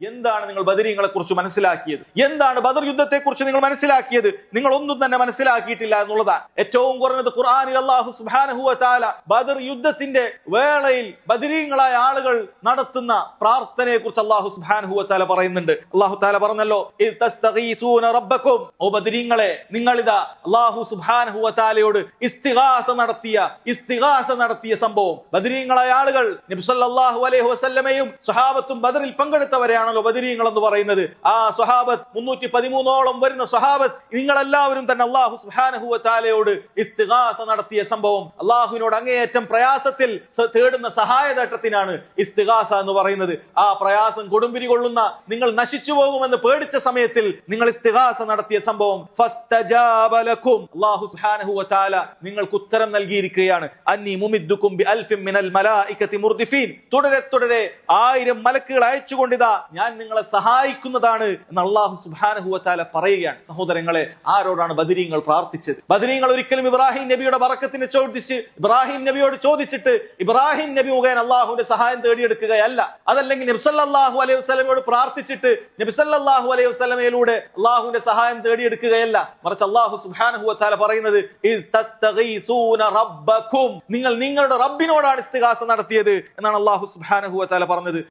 എന്താണ് നിങ്ങൾ ബദരീങ്ങളെ കുറിച്ച് മനസ്സിലാക്കിയത്? എന്താണ് ബദർ യുദ്ധത്തെ കുറിച്ച് നിങ്ങൾ മനസ്സിലാക്കിയത്? നിങ്ങൾ ഒന്നും തന്നെ മനസ്സിലാക്കിയിട്ടില്ല എന്നുള്ളതാണ്. ഏറ്റവും കുറഞ്ഞത് ഖുർആനിൽ അല്ലാഹു സുബ്ഹാനഹു വ തആല ബദർ യുദ്ധത്തിന്റെ വേളയിൽ ബദരീങ്ങളായ ആളുകൾ നടത്തുന്ന പ്രാർത്ഥനയെ കുറിച്ച് അല്ലാഹു സുബ്ഹാനഹു വ തആല പറയുന്നുണ്ട്. അല്ലാഹു തആല പറഞ്ഞല്ലോ, ഇദ് തസ്തഗീസൂന റബ്ബക്കും, ഓ ബദരീങ്ങളെ നിങ്ങളിതാ അല്ലാഹു സുബ്ഹാനഹു വ തആലയോട് ഇസ്തിഗാസ നടത്തിയ സംഭവം. ബദരീങ്ങളായ ആളുകൾ നബി സല്ലല്ലാഹു അലൈഹി വസല്ലമയും സ്വഹാബത്തും ബദറിൽ പങ്കെടുത്തവരെയാണല്ലോ ബദരീങ്ങൾ എന്ന് പറയുന്നത്. ആ സ്വഹാബത്ത് 313ഓളം വരുന്ന സ്വഹാബത്ത് നിങ്ങളെല്ലാവരും തന്നെ അല്ലാഹു സുബ്ഹാനഹു വ തആലയോട് ഇസ്തിഗാസ നടത്തിയ സംഭവം. അല്ലാഹുവിനോട് അങ്ങേയറ്റം പ്രയാസത്തിൽ തേടുന്ന സഹായതേട്ടത്തിനാണ് ഇസ്തിഗാസ എന്ന് പറയുന്നത്. ആ പ്രയാസം കൊടുമ്പിരി കൊള്ളുന്ന, നിങ്ങൾ നശിച്ചു പോകുമെന്ന് പേടിച്ച സമയത്തിൽ നിങ്ങൾ ഇസ്തിഗാസ നടത്തിയ സംഭവം. ഫസ്തജാബ ലക്കും, അല്ലാഹു സുബ്ഹാനഹു വ തആല നിങ്ങൾക്ക് ഉത്തരം നൽകിയിരിക്കുകയാണ്. അന്നി മുമിദ്ദുക്കും ബി അൽഫിൻ മിനൽ മലായികതി മുർദിഫീൻ, തുടരെ 1000 മലക്കുകൾ അയച്ചുകൊണ്ടിതാ ഞാൻ നിങ്ങളെ സഹായിക്കുന്നതാണ് എന്ന് അല്ലാഹു സുബ്ഹാനഹു വ തആല പറയുകയാണ്. സഹോദരങ്ങളെ, ആരോടാണ് ബദരീങ്ങൾ പ്രാർത്ഥിച്ചത്? ബദരീങ്ങൾ ഒരിക്കലും ഇബ്രാഹിം നബിയുടെ ബറക്കത്തിനെ ചോദിച്ച് ഇബ്രാഹിം നബിയോട് ചോദിച്ചിട്ട് ഇബ്രാഹിം നബി മുഖേന അല്ലാഹുവിന്റെ സഹായം തേടിയെടുക്കുകയല്ല. അതല്ലെങ്കിൽ നബി സല്ലല്ലാഹു അലൈഹി വസല്ലമയോട് പ്രാർത്ഥിച്ചിട്ട് നബി സല്ലല്ലാഹു അലൈഹി വസല്ലമയിലൂടെ അല്ലാഹുവിന്റെ സഹായം തേടിയെടുക്കുകയല്ല. മറിച്ച് അല്ലാഹു സുബ്ഹാനഹു വ തആല പറയുന്നത് ഇസ് തസ്തഗീസൂന റബ്ബക്കും, നിങ്ങൾ നിങ്ങളുടെ റബ്ബിനോടാണ് ഇസ്തിഗാസ നടത്തിയത് എന്നാണ് അല്ലാഹു സുബ്ഹാനഹു വ തആല പറഞ്ഞത്.